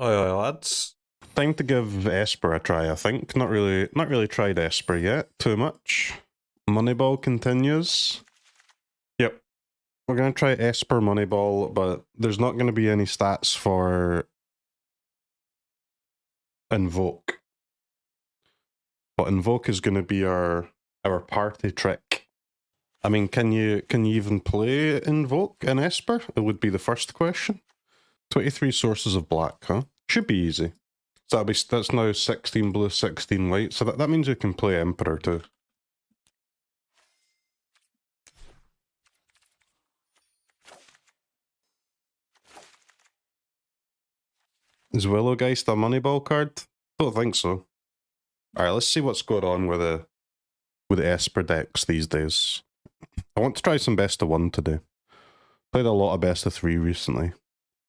Oh, lads. Time to give Esper a try, I think. Not really tried Esper yet, too much. Moneyball continues. Yep. We're gonna try Esper Moneyball, but there's not gonna be any stats for Invoke. But Invoke is gonna be our party trick. I mean, can you even play Invoke in Esper? It would be the first question. 23 sources of black, huh? Should be easy. So that's now 16 blue, 16 white. So that means you can play Emperor too. Is Willowgeist a Moneyball card? Don't think so. Alright, let's see what's going on with the Esper decks these days. I want to try some best of 1 today. Played a lot of best of 3 recently.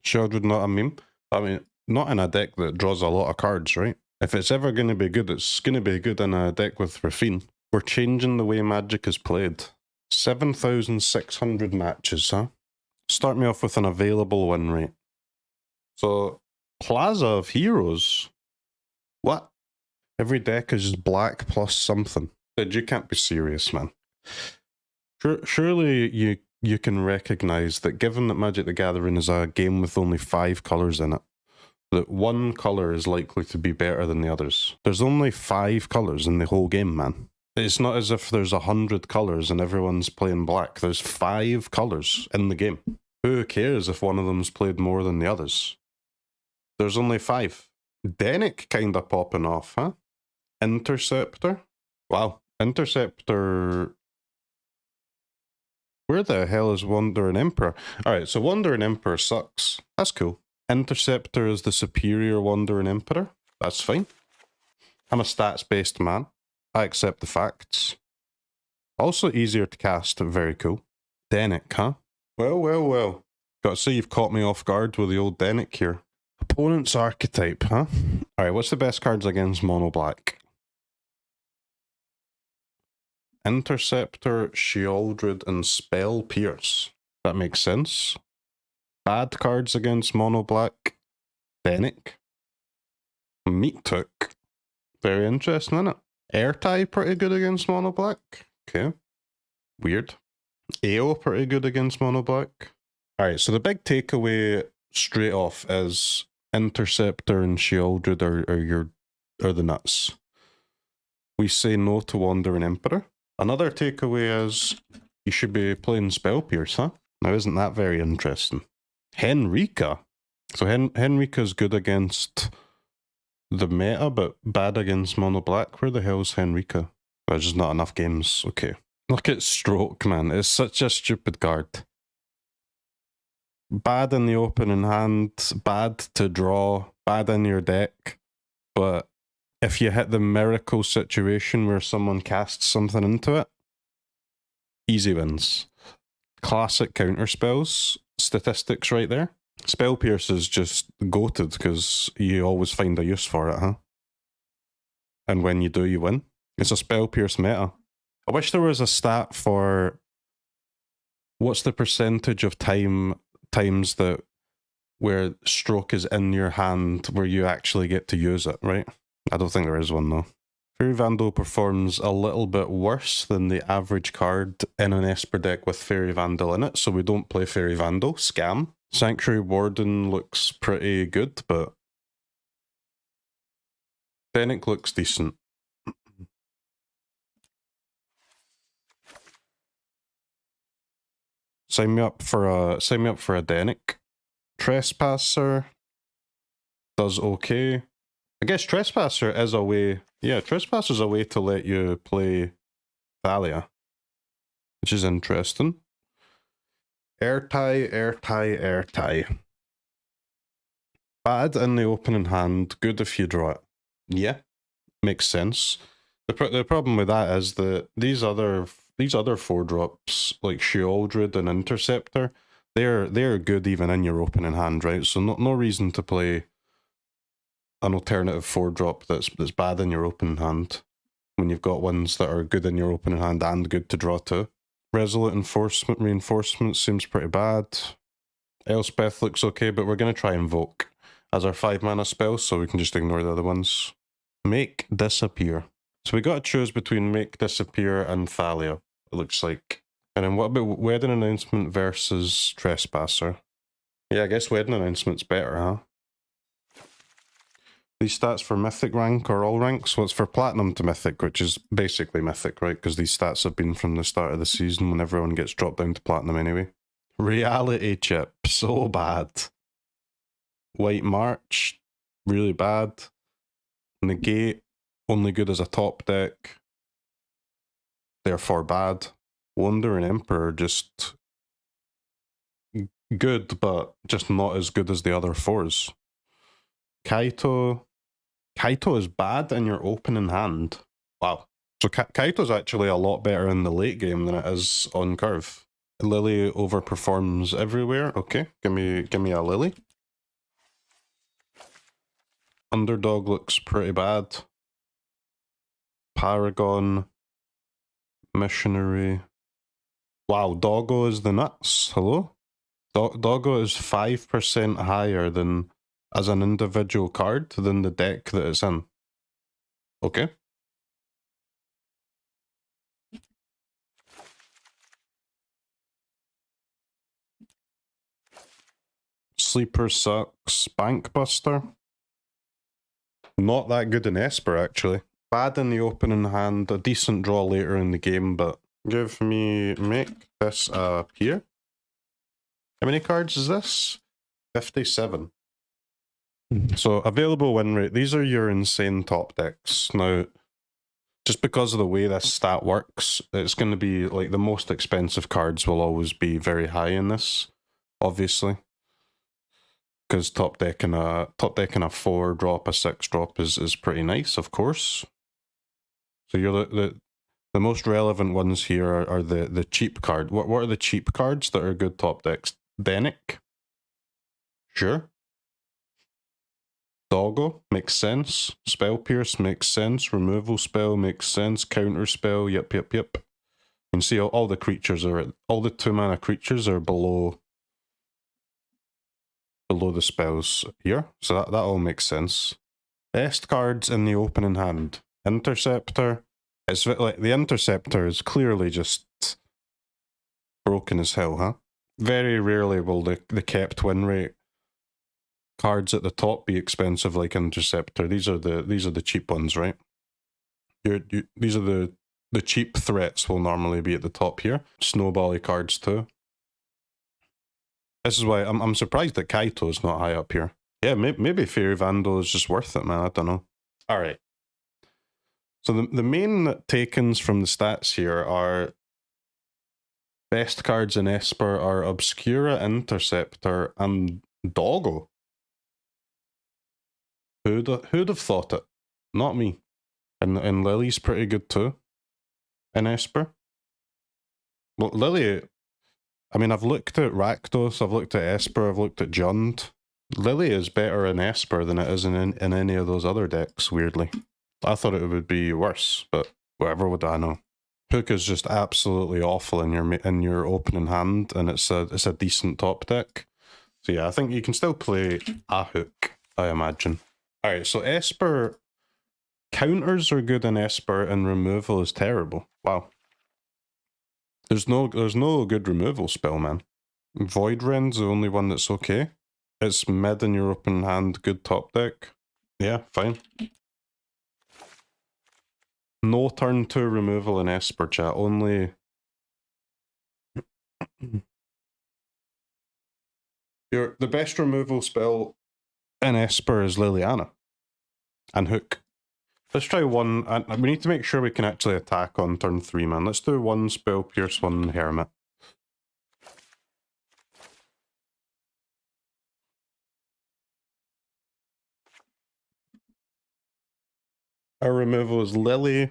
Sheoldred not a meme. I mean, not in a deck that draws a lot of cards, right? If it's ever going to be good, it's going to be good in a deck with Raffine. We're changing the way Magic is played. 7,600 matches, huh? Start me off with an available win rate. So, Plaza of Heroes? What? Every deck is just black plus something. Dude, you can't be serious, man. Surely you can recognise that given that Magic the Gathering is a game with only 5 colours in it, that one colour is likely to be better than the others. There's only 5 colours in the whole game, man. It's not as if there's 100 colours and everyone's playing black. There's 5 colours in the game. Who cares if one of them's played more than the others? There's only 5. Dennick kinda popping off, huh? Interceptor? Wow. Interceptor... Where the hell is Wandering Emperor? Alright, so Wandering Emperor sucks. That's cool. Interceptor is the superior Wandering Emperor. That's fine. I'm a stats-based man. I accept the facts. Also easier to cast. Very cool. Dennick, huh? Well. Gotta say you've caught me off guard with the old Dennick here. Opponent's archetype, huh? Alright, what's the best cards against mono black? Interceptor, Sheoldred, and Spell Pierce. That makes sense. Bad cards against mono black. Dennick. Meathook. Very interesting, isn't it? Airtie pretty good against mono black. Okay. Weird. AO pretty good against mono black. Alright, so the big takeaway straight off is Interceptor and Sheoldred are the nuts. We say no to Wandering Emperor. Another takeaway is you should be playing Spell Pierce, huh? Now isn't that very interesting? Henrika. So Henrika's good against the meta, but bad against mono black. Where the hell's Henrika? There's just not enough games. Okay. Look at Stroke, man. It's such a stupid card. Bad in the opening hand, bad to draw, bad in your deck, but if you hit the miracle situation where someone casts something into it, easy wins. Classic counter spells, statistics right there. Spell Pierce is just goated because you always find a use for it, huh? And when you do, you win. It's a Spell Pierce meta. I wish there was a stat for what's the percentage of times that where Stroke is in your hand where you actually get to use it, right? I don't think there is one though. Fairy Vandal performs a little bit worse than the average card in an Esper deck with Fairy Vandal in it, so we don't play Fairy Vandal. Scam. Sanctuary Warden looks pretty good, but Dennick looks decent. Sign me up for a Dennick. Trespasser does okay. I guess Trespasser is a way... Yeah, Trespasser's a way to let you play Thalia, which is interesting. Airtie. Bad in the opening hand, good if you draw it. Yeah, makes sense. The problem with that is that these other 4-drops, like Sheoldred and Interceptor, they're good even in your opening hand, right? So no reason to play an alternative 4-drop that's bad in your opening hand when you've got ones that are good in your opening hand and good to draw to. Resolute Reinforcement seems pretty bad. Elspeth looks okay, but we're going to try Invoke. as our 5 mana spell, so we can just ignore the other ones. Make Disappear. So we got to choose between Make Disappear and Thalia, it looks like. And then what about Wedding Announcement versus Trespasser? Yeah, I guess Wedding Announcement's better, huh? These stats for Mythic rank or all ranks? Well, it's for Platinum to Mythic, which is basically Mythic, right? Because these stats have been from the start of the season when everyone gets dropped down to Platinum anyway. Reality Chip, so bad. White March, really bad. Negate, only good as a top deck. Therefore bad. Wandering Emperor, just good, but just not as good as the other 4s. Kaito is bad in your opening hand. Wow. So Kaito's actually a lot better in the late game than it is on curve. Lily overperforms everywhere. Okay, give me a Lily. Underdog looks pretty bad. Paragon. Missionary. Wow, Doggo is the nuts. Hello? Doggo is 5% higher than as an individual card than the deck that it's in. Okay. Sleeper sucks. Bankbuster. Not that good in Esper, actually. Bad in the opening hand, a decent draw later in the game, but make this appear. How many cards is this? 57. So, available win rate. These are your insane top decks. Now, just because of the way this stat works, it's going to be like the most expensive cards will always be very high in this, obviously. Because top deck in a 4 drop, a 6 drop is pretty nice, of course. So you're the most relevant ones here are the cheap card. What are the cheap cards that are good top decks? Dennick? Sure. Doggo makes sense. Spell Pierce makes sense. Removal spell makes sense. Counter spell, yep. You can see all the creatures are all the 2-mana creatures are below the spells here. So that all makes sense. Best cards in the opening hand. Interceptor. It's like the Interceptor is clearly just broken as hell, huh? Very rarely will the kept win rate cards at the top be expensive like Interceptor. These are the cheap ones, right? These are the cheap threats will normally be at the top here. Snowbally cards too. This is why I'm surprised that Kaito is not high up here. Yeah, maybe Fairy Vandal is just worth it, man. I don't know. All right. So the main takens from the stats here are best cards in Esper are Obscura Interceptor and Doggo. Who'd have thought it? Not me. And Lily's pretty good too. In Esper. Well, Lily, I mean, I've looked at Rakdos, I've looked at Esper, I've looked at Jund. Lily is better in Esper than it is in any of those other decks, weirdly. I thought it would be worse, but whatever would I know. Hook is just absolutely awful in your opening hand, and it's a decent top deck. So yeah, I think you can still play a Hook, I imagine. Alright, so Esper counters are good in Esper and removal is terrible. Wow. There's no good removal spell, man. Void Rend's the only one that's okay. It's mid in your open hand, good top deck. Yeah, fine. No turn 2 removal in Esper, chat. Only... the best removal spell in Esper is Liliana. And Hook. Let's try one... we need to make sure we can actually attack on turn 3, man. Let's do one Spell Pierce, one Hermit. Our removal is Lily,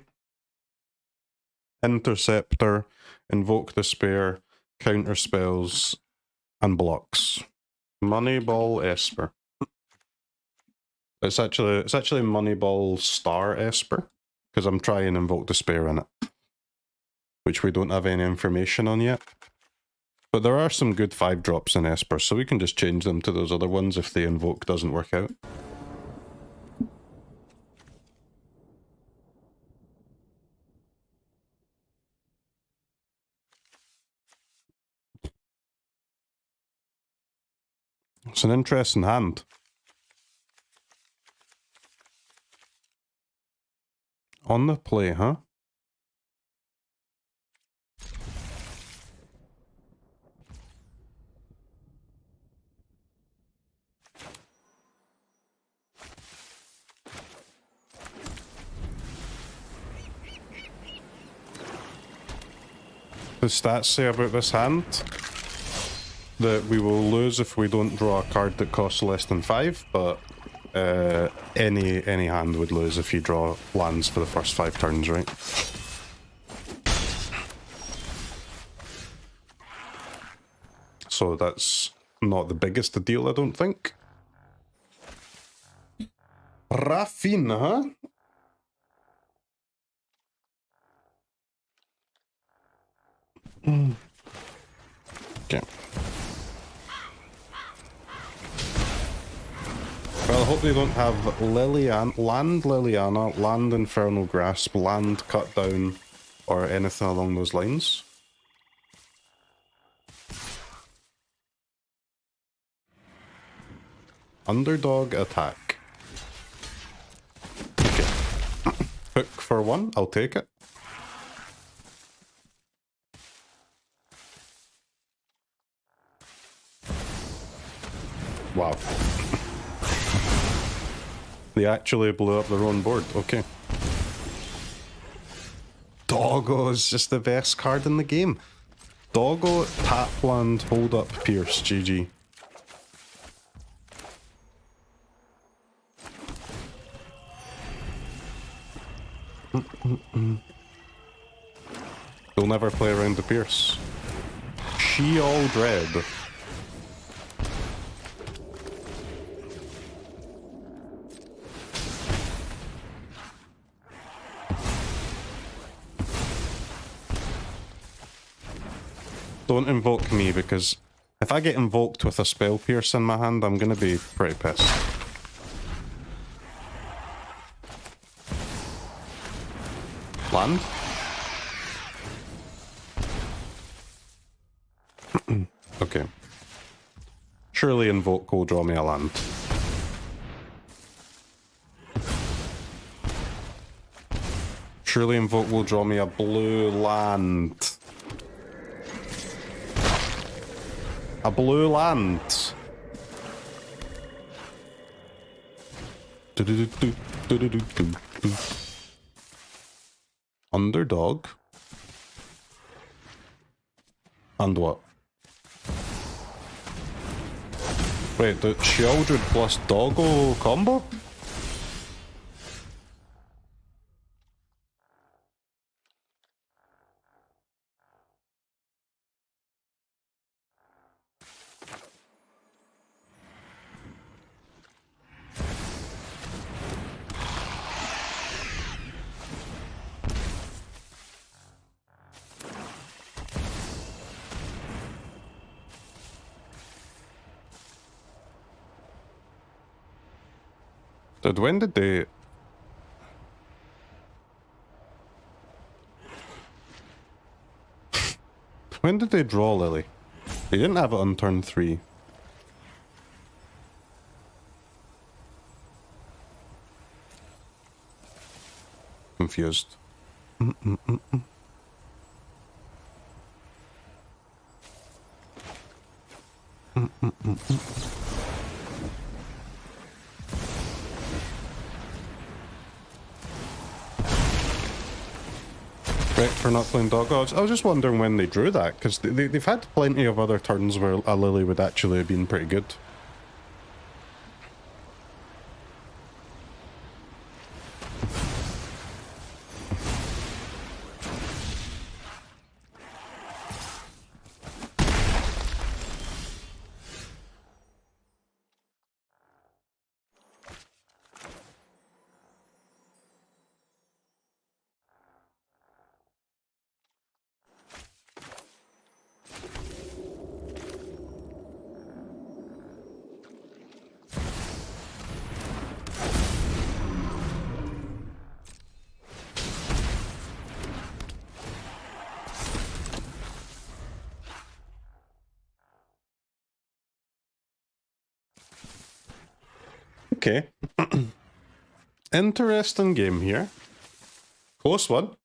Interceptor, Invoke Despair, Counter Spells, and Blocks. Moneyball Esper. It's actually Moneyball Star Esper, because I'm trying Invoke Despair in it, which we don't have any information on yet. But there are some good 5-drops in Esper, so we can just change them to those other ones if the Invoke doesn't work out. It's an interesting hand. On the play, huh? The stats say about this hand that we will lose if we don't draw a card that costs less than 5, but any hand would lose if you draw lands for the first 5 turns, right? So that's not the biggest a deal, I don't think. Raffine, huh? Okay. Well, I hope they don't have land Liliana, land Infernal Grasp, land Cut Down, or anything along those lines. Underdog attack. Okay. Hook for 1, I'll take it. Wow. They actually blew up their own board. Okay. Doggo is just the best card in the game. Doggo, tap land, hold up, Pierce, GG. They'll never play around the Pierce. Sheoldred. Don't invoke me, because if I get invoked with a Spell Pierce in my hand, I'm gonna be pretty pissed. Land? Okay. Surely invoke will draw me a land. Surely invoke will draw me a blue land. A blue land. Underdog. And what? Wait, the Sheoldred plus Doggo combo? Dude, when did they... when did they draw Lily? They didn't have it on turn 3. Confused. For not playing Dog Gods. I was just wondering when they drew that, because they've had plenty of other turns where a Lily would actually have been pretty good. Okay. Interesting game here. Close one.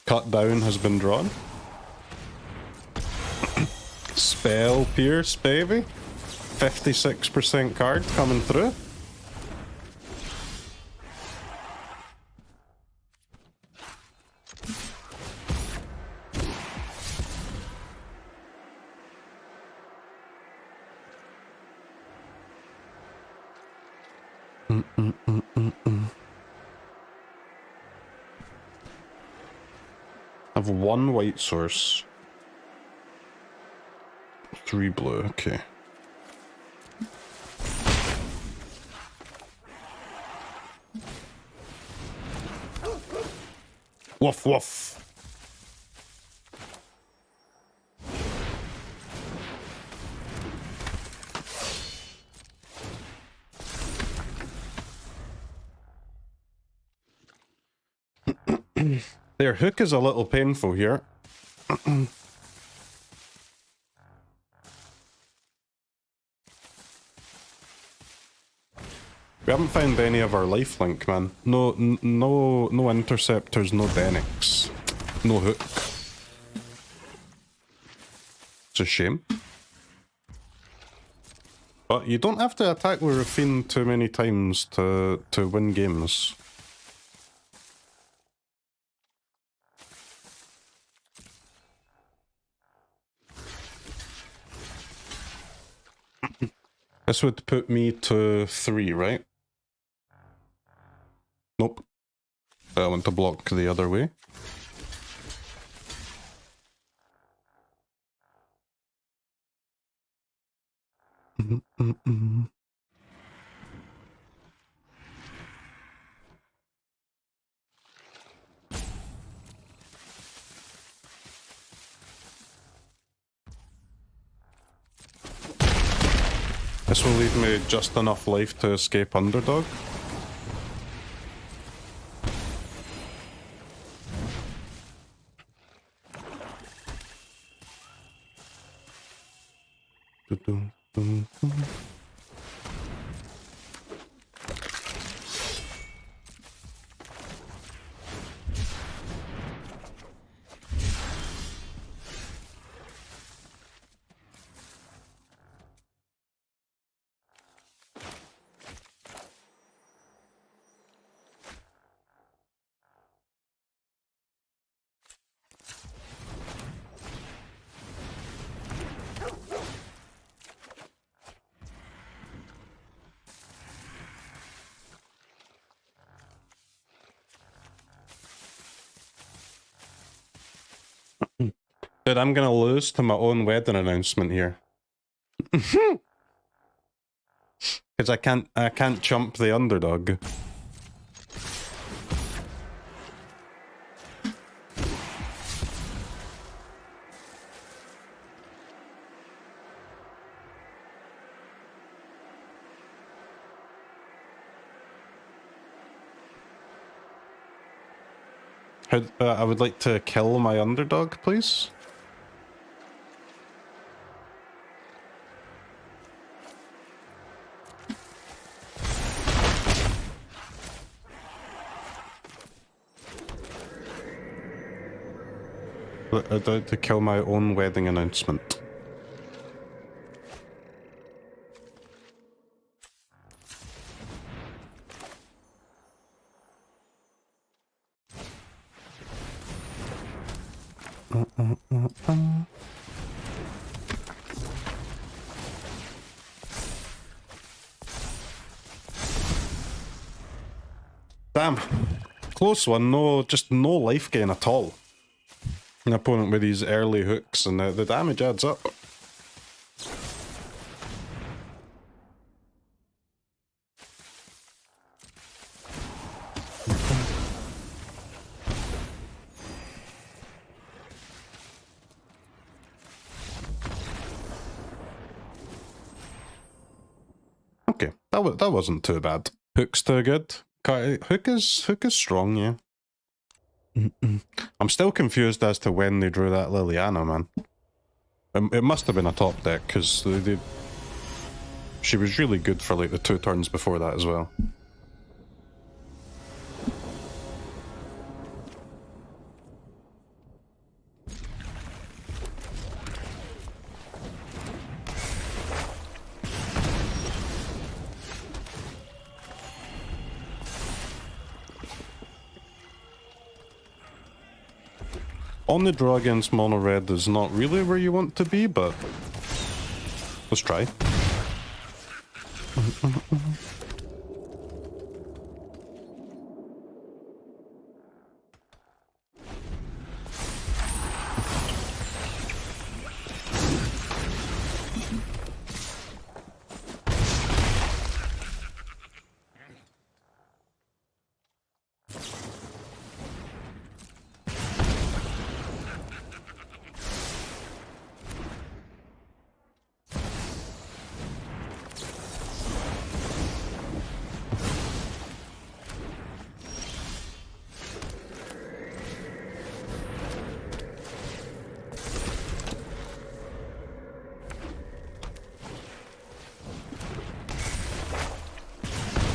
Cut down has been drawn. Spell Pierce, baby. 56% card coming through. I have 1 white source. 3 blue, okay. Woof woof. Their hook is a little painful here. We haven't found any of our lifelink, man. No interceptors, no Dennicks. No hook. It's a shame. But you don't have to attack with Raffine too many times to win games. This would put me to 3, right? Nope. I want to block the other way. This will leave me just enough life to escape Underdog. Dude, I'm gonna lose to my own wedding announcement here. Because I can't jump the Underdog. I would like to kill my Underdog, please. I'd like to kill my own wedding announcement. Damn. Close one, just no life gain at all. An opponent with these early hooks, and the damage adds up. Okay, that wasn't too bad. Hook's too good. Hook is strong, yeah. I'm still confused as to when they drew that Liliana, man. It must have been a top deck, because she was really good for like the 2 turns before that as well. On the draw against mono red is not really where you want to be, but let's try.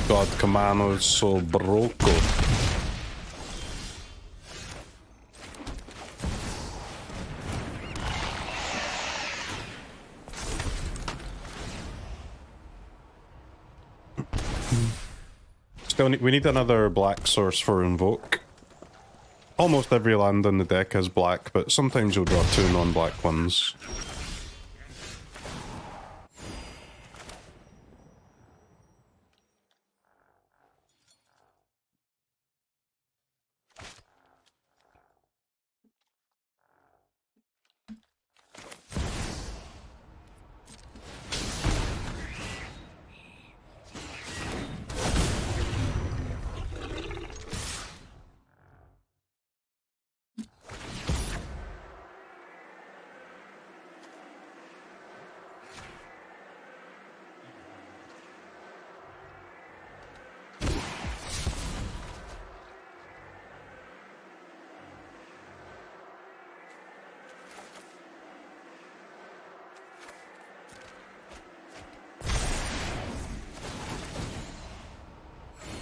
God, Kamano is so broken. Still, we need another black source for Invoke. Almost every land in the deck is black, but sometimes you'll draw 2 non-black ones.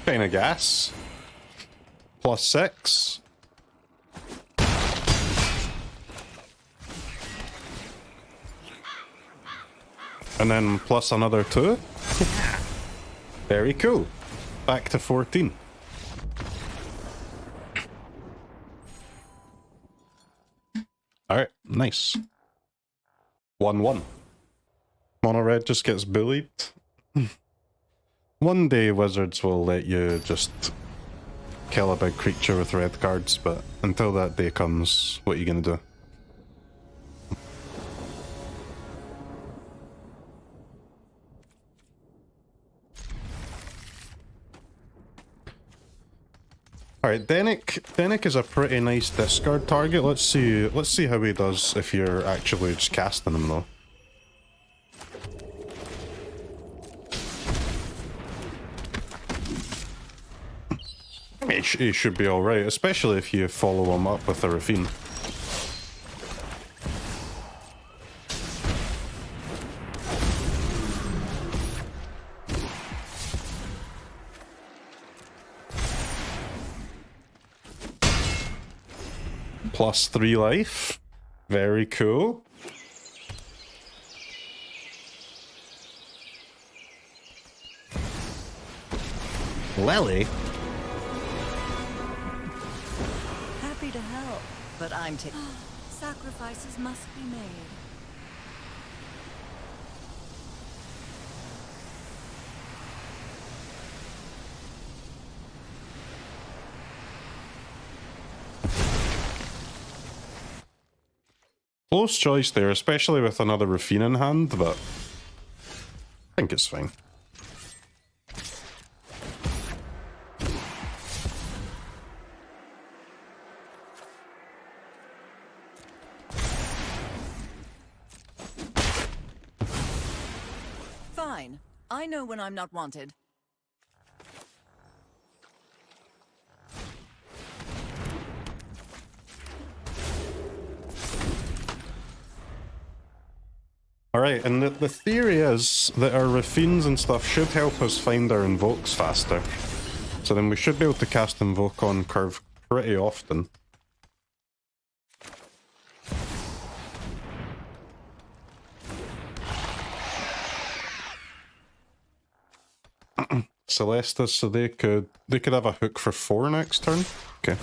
Kinda gas. +6. And then plus another 2. Very cool. Back to 14. Alright, nice. 1-1. Mono red just gets bullied. One day Wizards will let you just kill a big creature with red cards, but until that day comes, what are you gonna do? Alright, Dennick is a pretty nice discard target. Let's see how he does if you're actually just casting him though. He should be alright, especially if you follow him up with a Raffine. +3 life. Very cool. Lily? Happy to help, but I'm taking... Sacrifices must be made. Close choice there, especially with another Raffine in hand, but I think it's fine. Fine. I know when I'm not wanted. Alright, and the theory is that our Raffines and stuff should help us find our invokes faster. So then we should be able to cast Invoke on curve pretty often. Celestas, so they could have a hook for 4 next turn. Okay.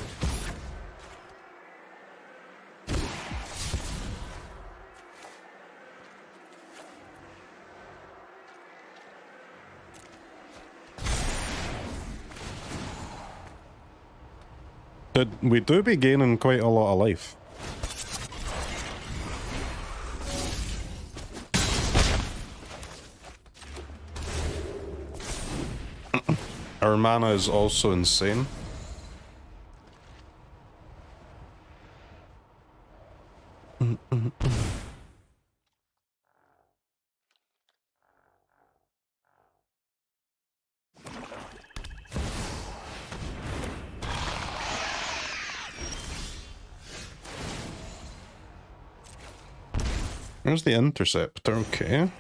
We do be gaining quite a lot of life. Our mana is also insane. There's the Interceptor, okay.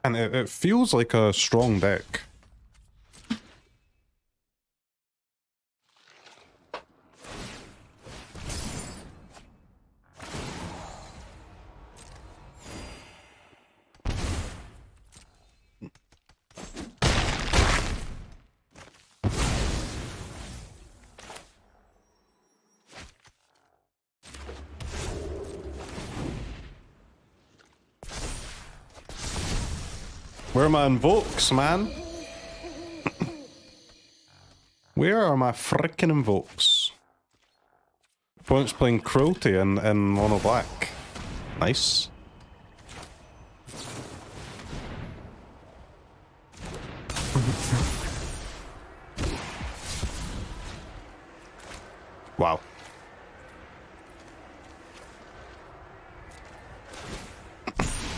And it feels like a strong deck. Where are my invokes, man? Where are my frickin' invokes? Opponent's playing Cruelty in mono black. Nice. Wow.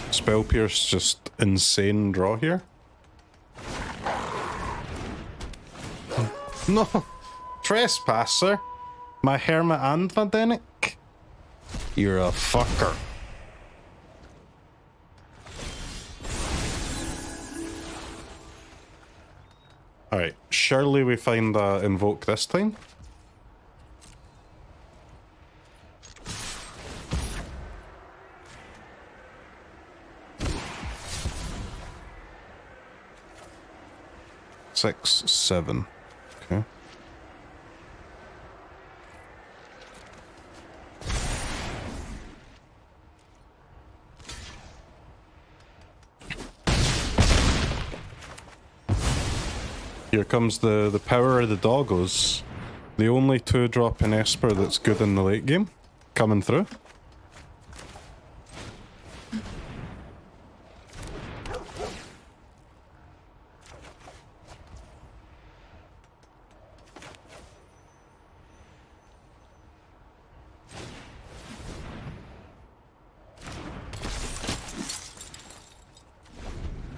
Spell Pierce, just insane draw here. No! Trespasser! My Hermit and my Dennick? You're a fucker. Alright, surely we find a Invoke this time. Six, 7. Okay. Here comes the power of the doggos. The only 2-drop in Esper that's good in the late game. Coming through.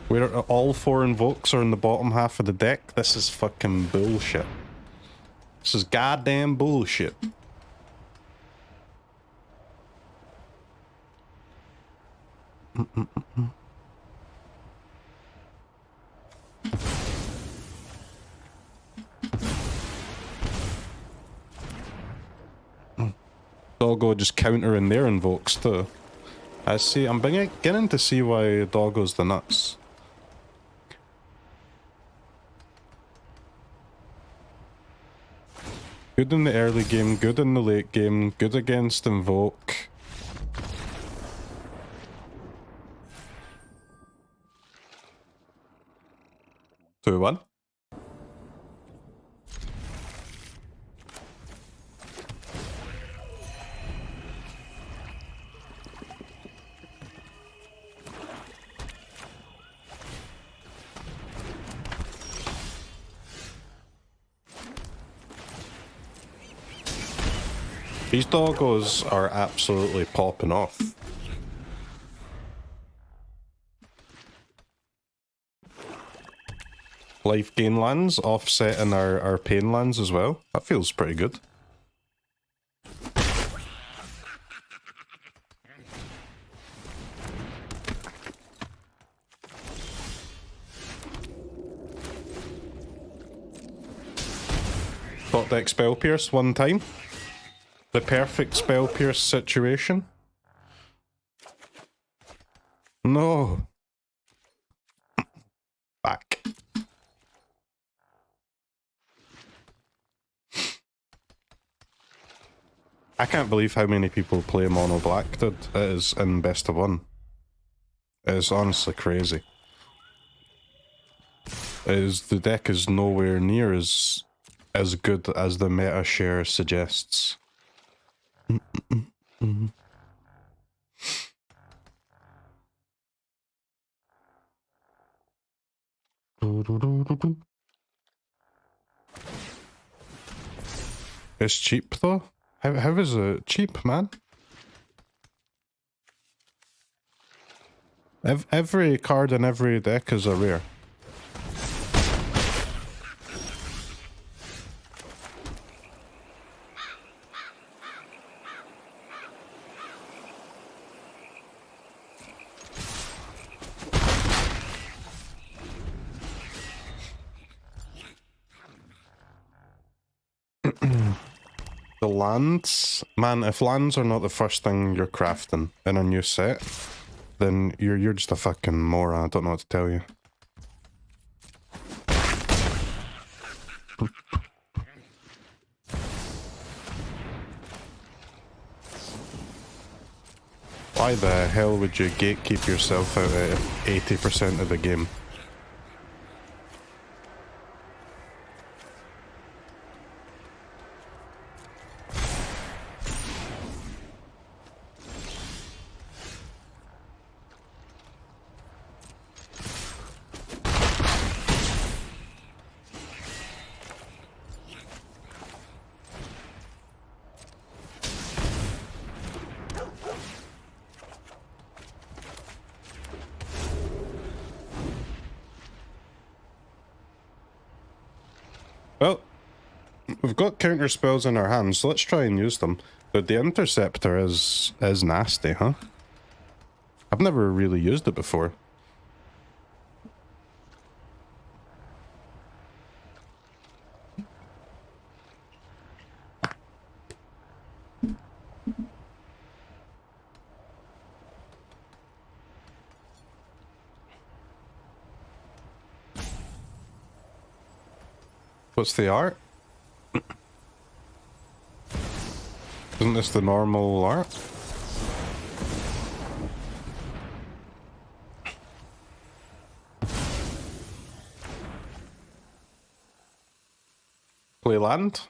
Where all 4 invokes are in the bottom half of the deck. This is fucking bullshit. This is goddamn bullshit. Doggo just countering their invokes too. I see. I'm beginning to see why Doggo's the nuts. Good in the early game, good in the late game, good against Invoke. Two, one. These doggos are absolutely popping off. Life gain lands offsetting our pain lands as well. That feels pretty good. Top deck Spell Pierce one time. The perfect Spell Pierce situation. No. Back. I can't believe how many people play mono black, dude. It is in best of one. It is honestly crazy. The deck is nowhere near as good as the meta share suggests. It's cheap though. How is it cheap, man? Every card in every deck is a rare. The lands, man, if lands are not the first thing you're crafting in a new set, then you're just a fucking moron. I don't know what to tell you. Why the hell would you gatekeep yourself out at 80% of the game? Well, we've got counter spells in our hands, so let's try and use them. But the Interceptor is nasty, huh? I've never really used it before. What's the art? Isn't this the normal art? Play land?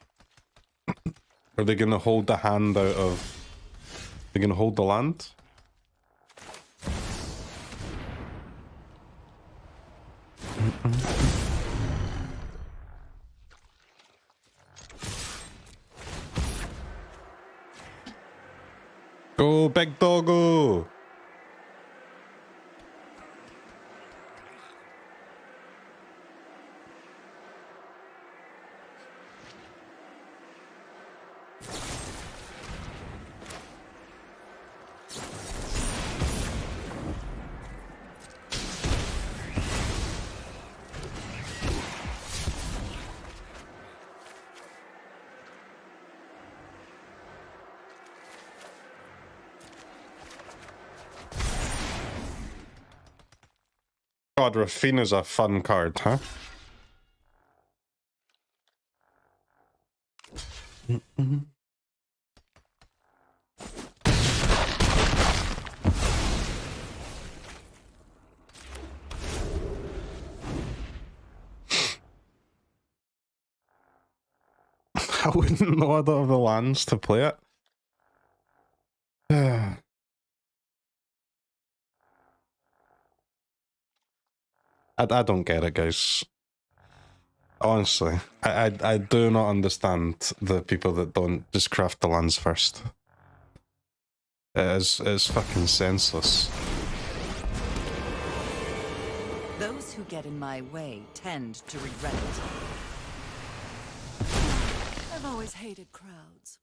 Are they gonna hold the hand out of... They're gonna hold the land? Go, big doggo! God, Raffine is a fun card, huh? I wouldn't know other of the lands to play it. I don't get it, guys. Honestly, I do not understand the people that don't just craft the lands first. It's fucking senseless. Those who get in my way tend to regret it. I've always hated crowds.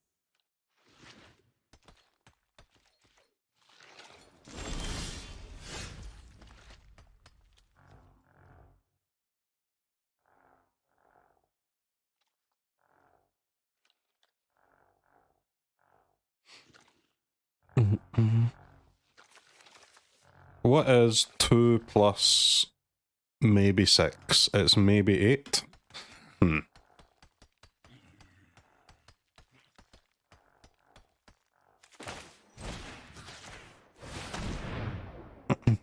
What is 2 plus maybe 6? It's maybe 8?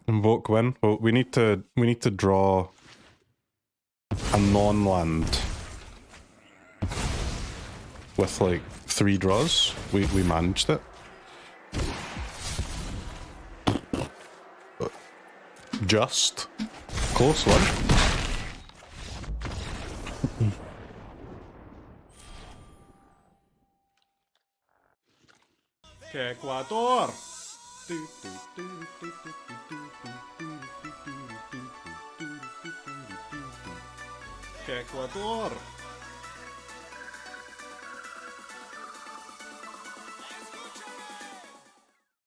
Invoke win. Well, we need to draw a non-land with like 3 draws. We managed it. Just close one. Ecuador. Ecuador.